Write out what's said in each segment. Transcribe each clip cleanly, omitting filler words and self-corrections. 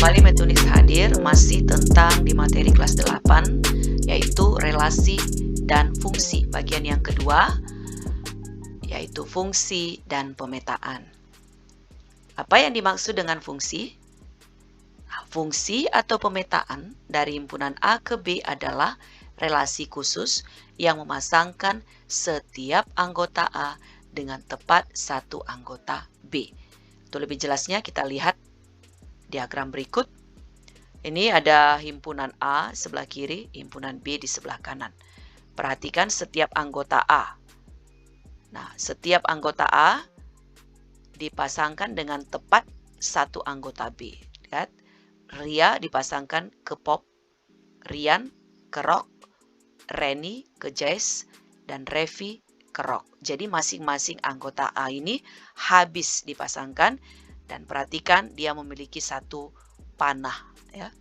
kembali Mathunix hadir masih tentang di materi kelas 8, yaitu relasi dan fungsi. Bagian yang kedua, yaitu fungsi dan pemetaan. Apa yang dimaksud dengan fungsi? Fungsi atau pemetaan dari himpunan A ke B adalah relasi khusus yang memasangkan setiap anggota A dengan tepat satu anggota B. Untuk lebih jelasnya kita lihat diagram berikut. Ini ada himpunan A sebelah kiri, himpunan B di sebelah kanan. Perhatikan setiap anggota A. Nah, setiap anggota A dipasangkan dengan tepat satu anggota B. Lihat, Ria dipasangkan ke Pop, Rian ke Rock, Reni ke Jazz, dan Revi ke Rock. Jadi masing-masing anggota A ini habis dipasangkan. Dan perhatikan dia memiliki satu panah. Ya.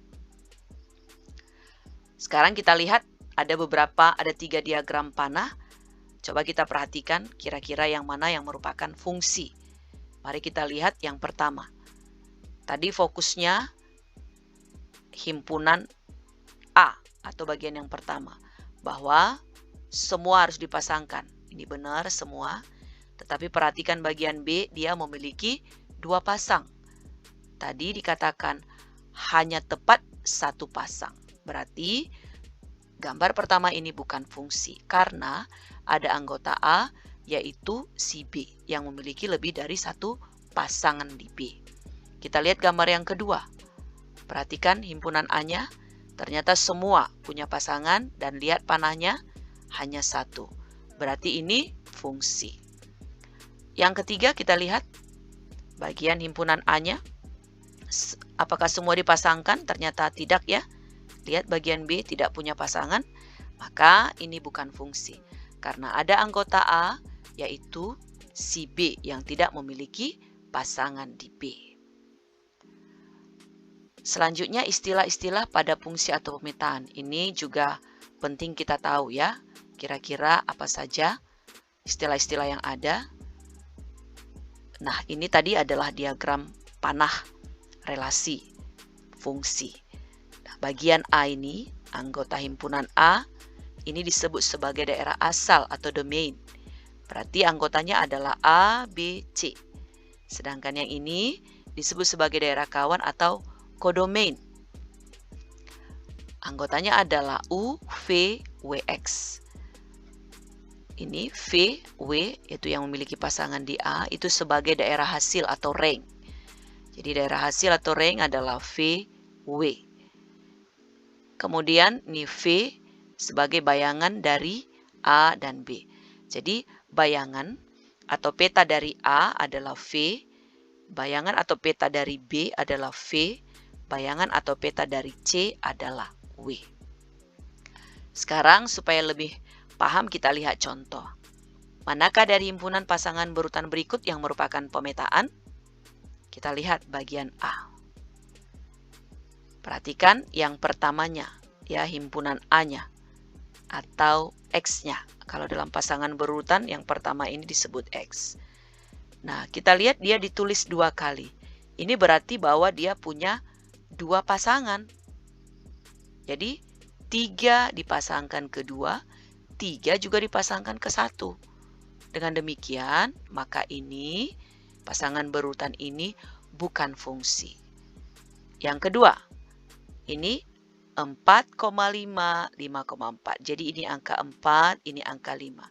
Sekarang kita lihat ada 3 diagram panah. Coba kita perhatikan kira-kira yang mana yang merupakan fungsi. Mari kita lihat yang pertama. Tadi fokusnya himpunan A atau bagian yang pertama. Bahwa semua harus dipasangkan. Ini benar semua. Tetapi perhatikan bagian B, dia memiliki 2 pasang. Tadi dikatakan hanya tepat 1 pasang. Berarti gambar pertama ini bukan fungsi. Karena ada anggota A yaitu si B yang memiliki lebih dari 1 pasangan di B. Kita lihat gambar yang kedua. Perhatikan himpunan A-nya. Ternyata semua punya pasangan dan lihat panahnya hanya 1. Berarti ini fungsi. Yang ketiga kita lihat bagian himpunan A-nya. Apakah semua dipasangkan? Ternyata tidak ya. Lihat bagian B tidak punya pasangan. Maka ini bukan fungsi. Karena ada anggota A yaitu si B yang tidak memiliki pasangan di B. Selanjutnya istilah-istilah pada fungsi atau pemetaan. Ini juga penting kita tahu ya. Kira-kira apa saja istilah-istilah yang ada. Nah, ini tadi adalah diagram panah relasi fungsi. Nah, bagian A ini, anggota himpunan A, ini disebut sebagai daerah asal atau domain. Berarti anggotanya adalah A, B, C. Sedangkan yang ini disebut sebagai daerah kawan atau kodomain. Anggotanya adalah U, V, W, X. Ini V, W, yaitu yang memiliki pasangan di A, itu sebagai daerah hasil atau rank. Jadi daerah hasil atau rank adalah V, W. Kemudian ini V sebagai bayangan dari A dan B. Jadi bayangan atau peta dari A adalah V, bayangan atau peta dari B adalah V, bayangan atau peta dari C adalah W. Sekarang supaya lebih paham kita lihat contoh. Manakah dari himpunan pasangan berurutan berikut yang merupakan pemetaan? Kita lihat bagian A. Perhatikan yang pertamanya, ya himpunan A-nya atau X-nya. Kalau dalam pasangan berurutan yang pertama ini disebut X. Nah, kita lihat dia ditulis 2 kali. Ini berarti bahwa dia punya 2 pasangan. Jadi 3 dipasangkan ke 2. 3 juga dipasangkan ke 1. Dengan demikian, maka ini pasangan berurutan ini bukan fungsi. Yang kedua, ini 4,5, 5,4. Jadi ini angka 4, ini angka 5.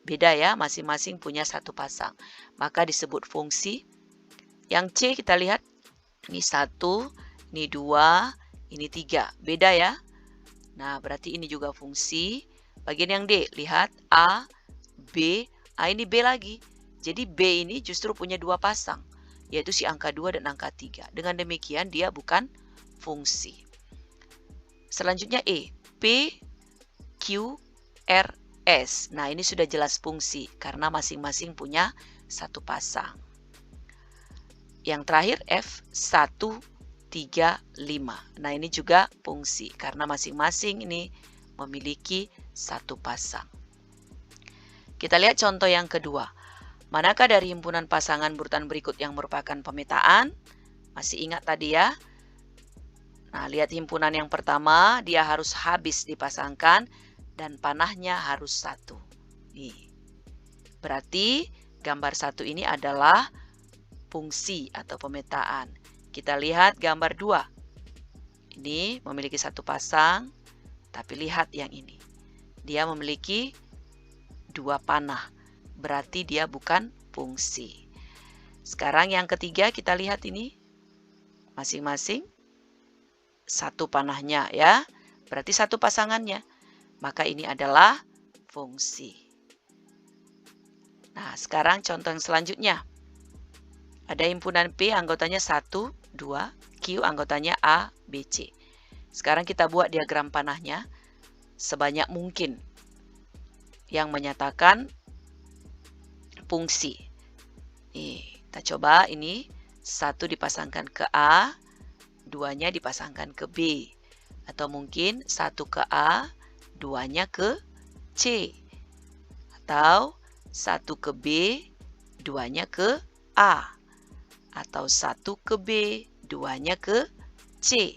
Beda ya, masing-masing punya 1 pasang. Maka disebut fungsi. Yang C kita lihat, ini 1, ini 2, ini 3. Beda ya. Nah, berarti ini juga fungsi. Bagian yang D, lihat A, B, A ini B lagi. Jadi B ini justru punya 2 pasang, yaitu si angka 2 dan angka 3. Dengan demikian dia bukan fungsi. Selanjutnya E, P, Q, R, S. Nah ini sudah jelas fungsi, karena masing-masing punya 1 pasang. Yang terakhir F, 1, 3, 5. Nah ini juga fungsi, karena masing-masing ini memiliki 1 pasang. Kita lihat contoh yang kedua. Manakah dari himpunan pasangan berurutan berikut yang merupakan pemetaan? Masih ingat tadi ya? Nah, lihat himpunan yang pertama, dia harus habis dipasangkan dan panahnya harus 1. Nih. Berarti gambar 1 ini adalah fungsi atau pemetaan. Kita lihat gambar 2. Ini memiliki 1 pasang, tapi lihat yang ini. Dia memiliki 2 panah. Berarti dia bukan fungsi. Sekarang yang ketiga kita lihat ini. Masing-masing 1 panahnya ya. Berarti 1 pasangannya. Maka ini adalah fungsi. Nah, sekarang contoh yang selanjutnya. Ada himpunan P anggotanya 1, 2, Q anggotanya A, B, C. Sekarang kita buat diagram panahnya sebanyak mungkin yang menyatakan fungsi. Nih, kita coba ini 1 dipasangkan ke A, 2-nya dipasangkan ke B. Atau mungkin 1 ke A, 2-nya ke C. Atau 1 ke B, 2-nya ke A. Atau 1 ke B, 2-nya ke C.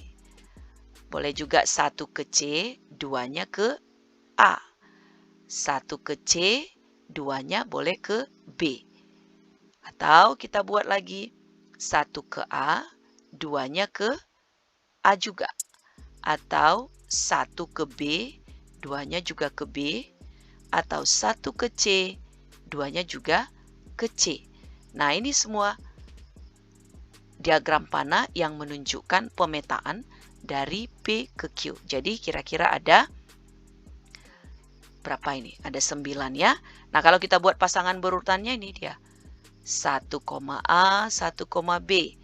Boleh juga 1 ke C, 2-nya ke A. 1 ke C, 2-nya boleh ke B. Atau kita buat lagi 1 ke A, 2-nya ke A juga. Atau 1 ke B, 2-nya juga ke B. Atau 1 ke C, 2-nya juga ke C. Nah, ini semua diagram panah yang menunjukkan pemetaan dari P ke Q. Jadi kira-kira ada berapa ini? Ada 9 ya. Nah, kalau kita buat pasangan berurutannya ini dia. 1, A, 1, B.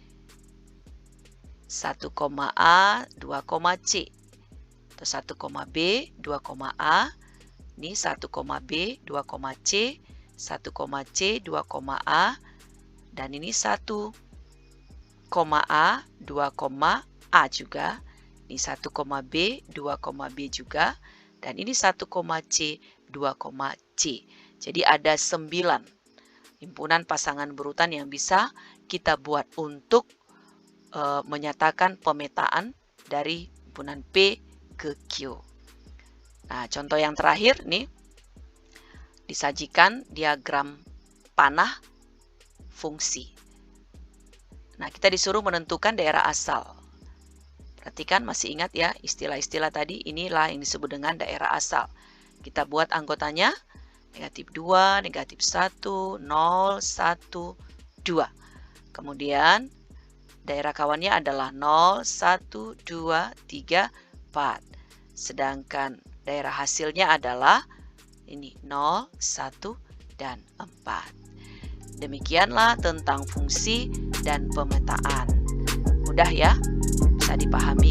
1, A, 2, C. Atau 1, B, 2, A. Ini 1, B, 2, C. 1, C, 2, A. Dan ini 1, A, 2, A juga. Ini 1, B, 2, B juga. Dan ini 1, C, 2, C. Jadi ada 9 himpunan pasangan berurutan yang bisa kita buat untuk menyatakan pemetaan dari himpunan P ke Q. Nah, contoh yang terakhir nih, disajikan diagram panah fungsi. Nah, kita disuruh menentukan daerah asal. Perhatikan, masih ingat ya istilah-istilah tadi, inilah yang disebut dengan daerah asal. Kita buat anggotanya, negatif 2, negatif 1, 0, 1, 2. Kemudian daerah kawannya adalah 0, 1, 2, 3, 4. Sedangkan daerah hasilnya adalah ini 0, 1, dan 4. Demikianlah tentang fungsi dan pemetaan. Mudah ya, bisa dipahami.